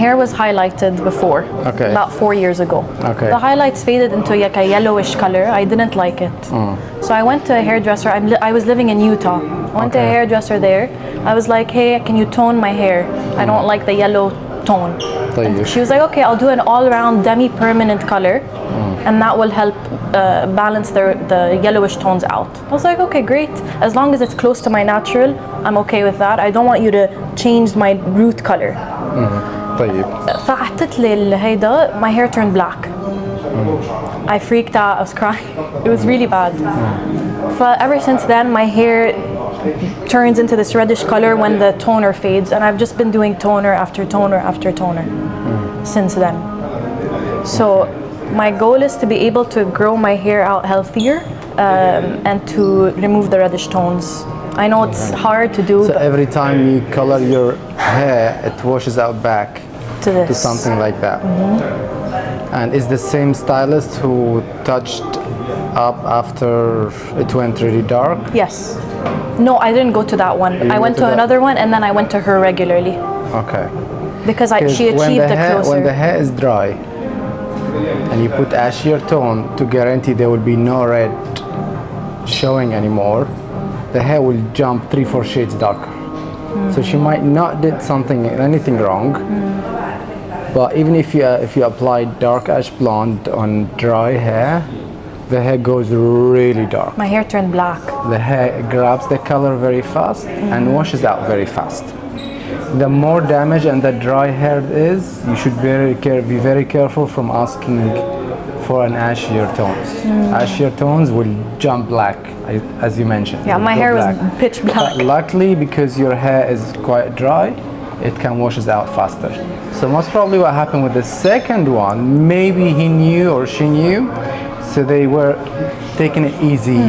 hair was highlighted before, Okay. about 4 years ago. Okay. The highlights faded into like a yellowish color. I didn't like it. So I went to a hairdresser. I was living in Utah. I went to a Okay. hairdresser there. I was like, hey, can you tone my hair? I don't like the yellow tone. And she was like, okay, I'll do an all-around demi-permanent color, and that will help balance the yellowish tones out. I was like, okay, great. As long as it's close to my natural, I'm okay with that. I don't want you to change my root color. طيب. فحطت لي هيدا, my hair turned black. I freaked out. I was crying. It was really bad. Ever since then, my hair turns into this reddish color when the toner fades, and I've just been doing toner after toner after toner since then. So my goal is to be able to grow my hair out healthier and to remove the reddish tones. I know it's hard to do, So but every time you color your hair, it washes out back to this. to something like that. And is the same stylist who touched up after it went really dark? Yes. No, I didn't go to that one. didn't I go went to to that? another one, and then I went to her regularly Okay. because she When achieved the closer. when the hair is dry and you put ashier tone to guarantee there will be no red showing anymore, the hair will jump 3-4 shades darker. So she might not did anything wrong. But even if you apply dark ash blonde on dry hair, the hair goes really dark. My hair turned black. The hair grabs the color very fast and washes out very fast. The more damage and the dry hair is, you should be very careful from asking for an ashier tones. Ashier tones will jump black, as you mentioned. Yeah, my Go hair black. was pitch black. But luckily, because your hair is quite dry, it can wash it out faster. So most probably what happened with the second one, maybe he knew or she knew, so they were taking it easy,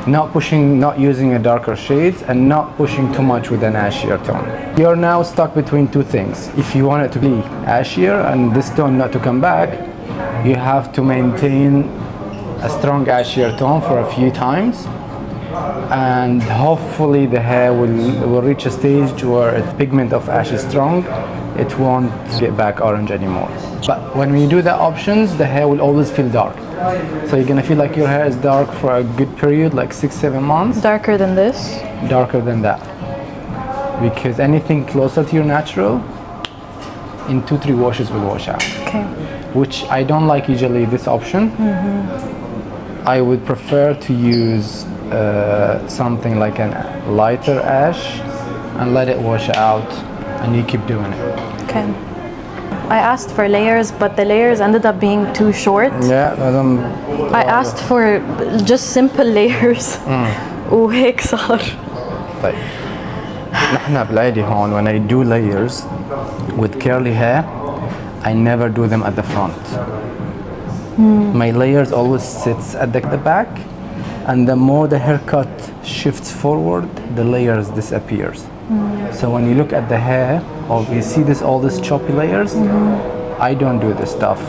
not using a darker shades and not pushing too much with an ashier tone. You're now stuck between two things. If you want it to be ashier and this tone not to come back, you have to maintain a strong ashier tone for a few times, and hopefully the hair will reach a stage where its pigment of ash is strong. It won't get back orange anymore. But when you do the options, the hair will always feel dark. So you're gonna feel like your hair is dark for a good period, like 6-7 months. Darker than this. Darker than that. Because anything closer to your natural, in 2-3 washes will wash out. Okay. Which I don't like usually this option. I would prefer to use something like a lighter ash and let it wash out, and you keep doing it. Okay. I asked for layers, but the layers ended up being too short. Yeah, I asked for just simple layers. وهيك صار. طيب نحن بالعادة هون when I do layers with curly hair, I never do them at the front. My layers always sits at the back, and the more the haircut shifts forward, the layers disappears. So when you look at the hair, or you see all these choppy layers, I don't do this stuff.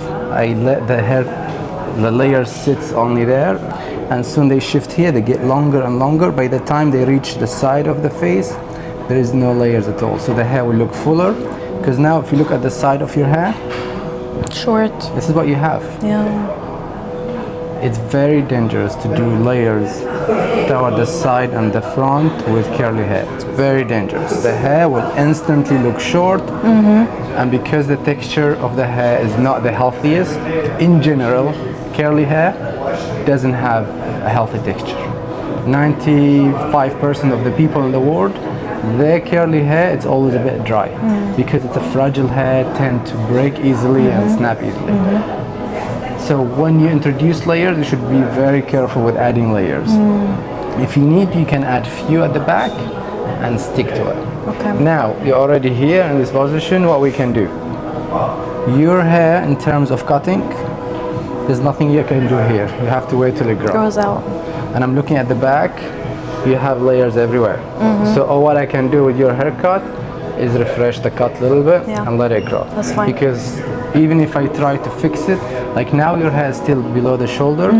I let the layer sits only there, and soon they shift here, they get longer and longer. By the time they reach the side of the face, there is no layers at all. So the hair will look fuller, because now if you look at the side of your hair, Short. this is what you have. Yeah. It's very dangerous to do layers toward the side and the front with curly hair. It's very dangerous. The hair will instantly look short, and because the texture of the hair is not the healthiest, in general, curly hair doesn't have a healthy texture. 95% of the people in the world, their curly hair, it's always a bit dry because it's a fragile hair, tend to break easily and snap easily. So when you introduce layers, you should be very careful with adding layers. If you need, you can add few at the back and stick to it. Okay. Now, you're already here in this position, what we can do. Your hair, in terms of cutting, there's nothing you can do here. You have to wait till it grows. Grows out. And I'm looking at the back, you have layers everywhere. So what I can do with your haircut is refresh the cut a little bit and let it grow. That's fine. Because even if I try to fix it, like now your hair is still below the shoulder,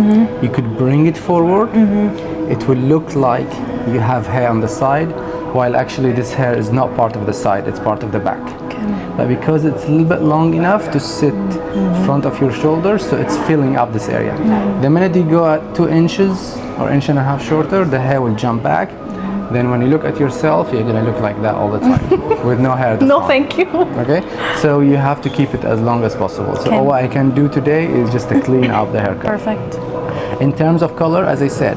you could bring it forward. It will look like you have hair on the side, while actually this hair is not part of the side, it's part of the back. Okay. But because it's a little bit long enough to sit front of your shoulders, so it's filling up this area. The minute you go at 2 inches or inch and a half shorter, the hair will jump back. Then when you look at yourself, you're gonna look like that all the time with no hair. No, thank you. Okay, so you have to keep it as long as possible. So all I can do today is just to clean up the haircut. Perfect. In terms of color, as I said,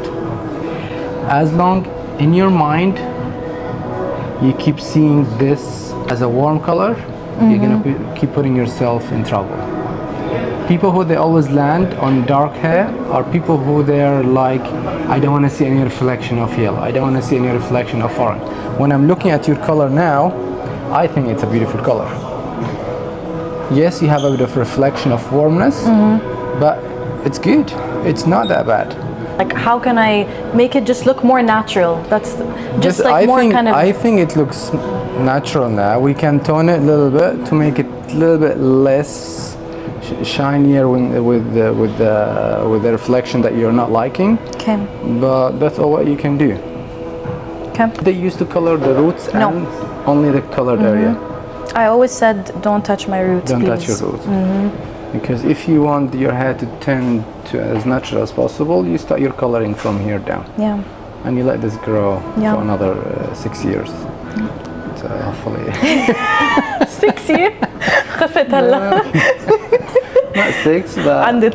as long in your mind you keep seeing this as a warm color, you're gonna keep putting yourself in trouble. People who they always land on dark hair are people who they're like, I don't want to see any reflection of yellow, I don't want to see any reflection of orange. When I'm looking at your color now, I think it's a beautiful color. Yes, you have a bit of reflection of warmness, but it's good. It's not that bad. Like, how can I make it just look more natural? That's just like I think it looks natural now. We can tone it a little bit to make it a little bit less shinier with the reflection that you're not liking. Okay. But that's all what you can do. Okay. They used to color the roots and only the colored area. I always said, don't touch my roots, Don't please. touch your roots. Because if you want your hair to tend to as natural as possible, you start your coloring from here down. Yeah. And you let this grow for another 6 years. So hopefully. 6 years? خفت هلا. Not 6, but عندي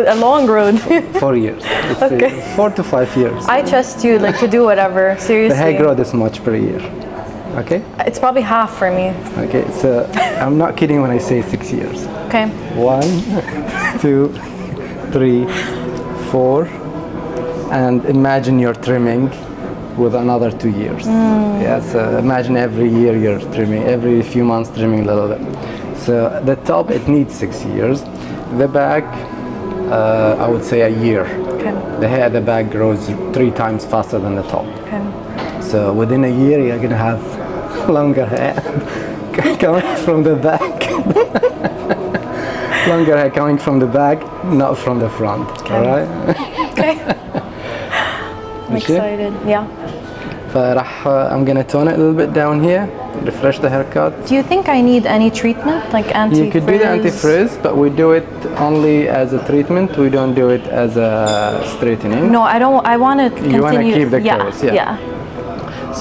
a long road. 4 years. Let's say 4 to 5 years. I trust you, like, to do whatever. Seriously. The hair grow this much per year. Okay? It's probably half for me. Okay, so I'm not kidding when I say 6 years. Okay. 1, 2, 3, 4, and imagine you're trimming with another 2 years. Yeah, so imagine every year you're trimming, every few months trimming a little bit. So the top, it needs 6 years. The back, I would say a year. Okay. The hair at the back grows 3 times faster than the top. Okay. So within a year, you're gonna have longer hair coming from the back. Longer hair coming from the back, not from the front. Okay. All right? Okay. I'm excited. Yeah. I'm gonna tone it a little bit down here, refresh the haircut. Do you think I need any treatment, like anti-frizz? You could do the anti-frizz, but we do it only as a treatment. We don't do it as a straightening. No, I don't. I want to continue. You want to keep the curls, yeah.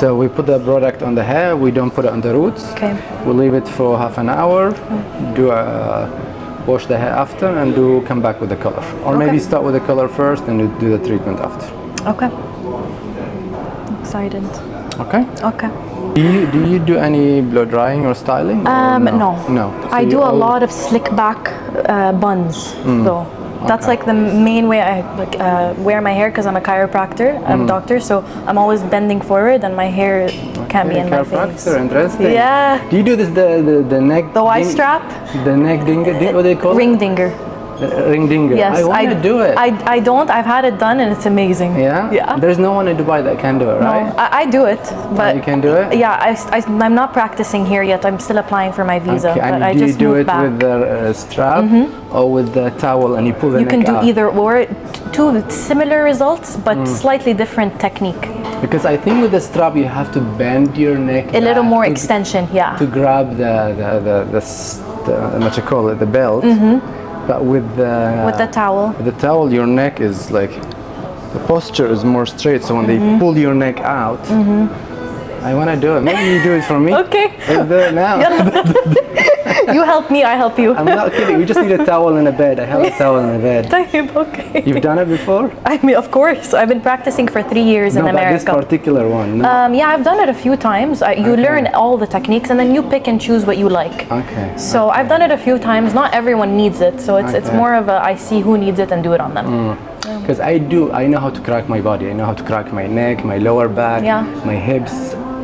So we put the product on the hair. We don't put it on the roots. Okay. We leave it for half an hour. Do a wash the hair after, and come back with the color. Or maybe start with the color first and do the treatment after. Okay. Excited. Okay. Okay. Do you do any blow drying or styling? No. No. So I do a lot of slick back buns though. That's like the main way I wear my hair, because I'm a chiropractor, I'm a doctor, so I'm always bending forward and my hair can't be in my face. Interesting. Yeah. Do you do this the neck? The Y strap? The neck dinger? What do they call it? Ring dinger. Ring dinger. Yes, I want to do it. I don't. I've had it done and it's amazing. Yeah? Yeah. There's no one in Dubai that can do it, right? No, I do it, but you can do it? Yeah, I'm not practicing here yet. I'm still applying for my visa. Okay. But And I do you just do moved it back. with the strap or with the towel and you pull the You neck can do out? either or. Two similar results, but slightly different technique. Because I think with the strap you have to bend your neck A little back more to- extension, yeah. to grab the what you call it, the belt. But with With the towel. with the towel, your neck is like, the posture is more straight. So when they pull your neck out, I want to do it. Maybe you do it for me. Okay. Let's do it now. You help me, I help you. I'm not kidding. You just need a towel and a bed. I have a towel and a bed. Okay. You've done it before? I mean, of course. I've been practicing for 3 years in No, but this America. particular one. No. Yeah, I've done it a few times. You learn all the techniques and then you pick and choose what you like. Okay. So I've done it a few times. Not everyone needs it. So it's more of a I see who needs it and do it on them. Because I know how to crack my body. I know how to crack my neck, my lower back, my hips.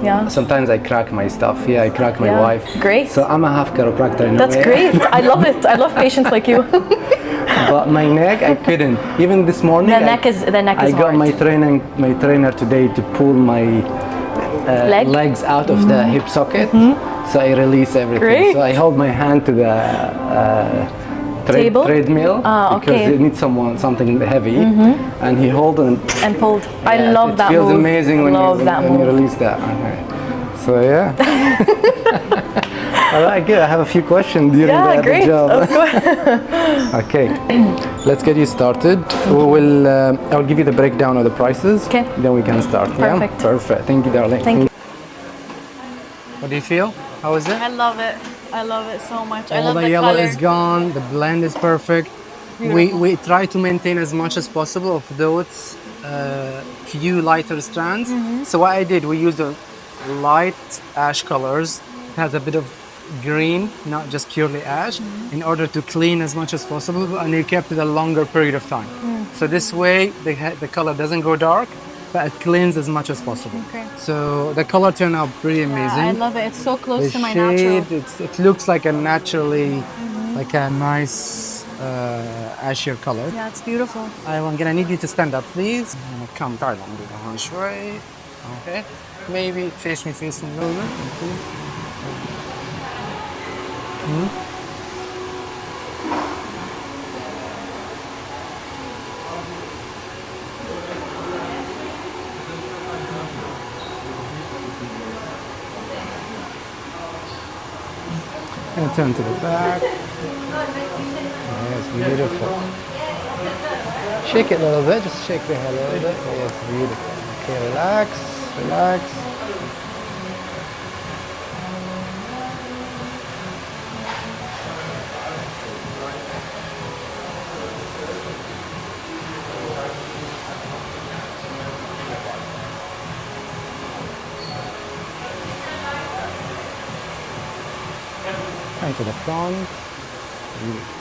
Yeah. Sometimes I crack my stuff. Yeah, I crack my wife. Great. So I'm a half chiropractor in a That's way. great. I love it. I love patients like you. But my neck, I couldn't. Even this morning, The neck is I got hard. my trainer today to pull my legs out of the hip socket. So I release everything. Great. So I hold my hand to the Table? treadmill because okay. it needs something heavy, and he held And pulled. I Yeah, love that It feels move. amazing when you release that. Okay. So yeah. All right, good. I have a few questions during Yeah, the great. job. Of course. Okay, let's get you started. We will. I'll give you the breakdown of the prices. Okay. Then we can start. Perfect. Yeah? Perfect. Thank you, darling. Thank you. What do you feel? How is it? I love it. I love it so much. I All love the the yellow color. is gone. The blend is perfect. We try to maintain as much as possible of those few lighter strands. So what I did, we used a light ash colors. It has a bit of green, not just purely ash, in order to clean as much as possible, and you kept it a longer period of time. So this way, the color doesn't go dark, but it cleans as much as possible. Okay. So the color turned out pretty amazing. I love it. It's so close The to my natural. shade, it looks like a naturally, like a nice ashier color. Yeah, it's beautiful. I'm gonna need you to stand up, please. Come, darling, do the hand shui. Okay. Maybe face me a little bit. And turn to the back. Yes, beautiful. Shake it a little bit, just shake the hair a little bit. Yes, beautiful. Okay, relax, relax. Right to the front. Beautiful.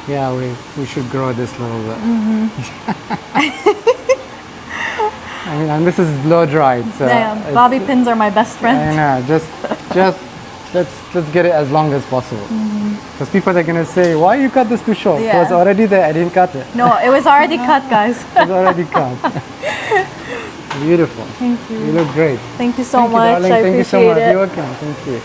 Yeah, we should grow this a little bit. I mean, and this is blow dried, so Yeah, bobby pins are my best friend. I know, just let's get it as long as possible. Because people are gonna say, why you cut this too short? It was Yeah. already there. I didn't cut it. No, it was already cut, guys. It was already cut. Beautiful. Thank you. You look great. Thank you so Thank you, much. darling. I Thank you so appreciate much. it. You're welcome. Thank you.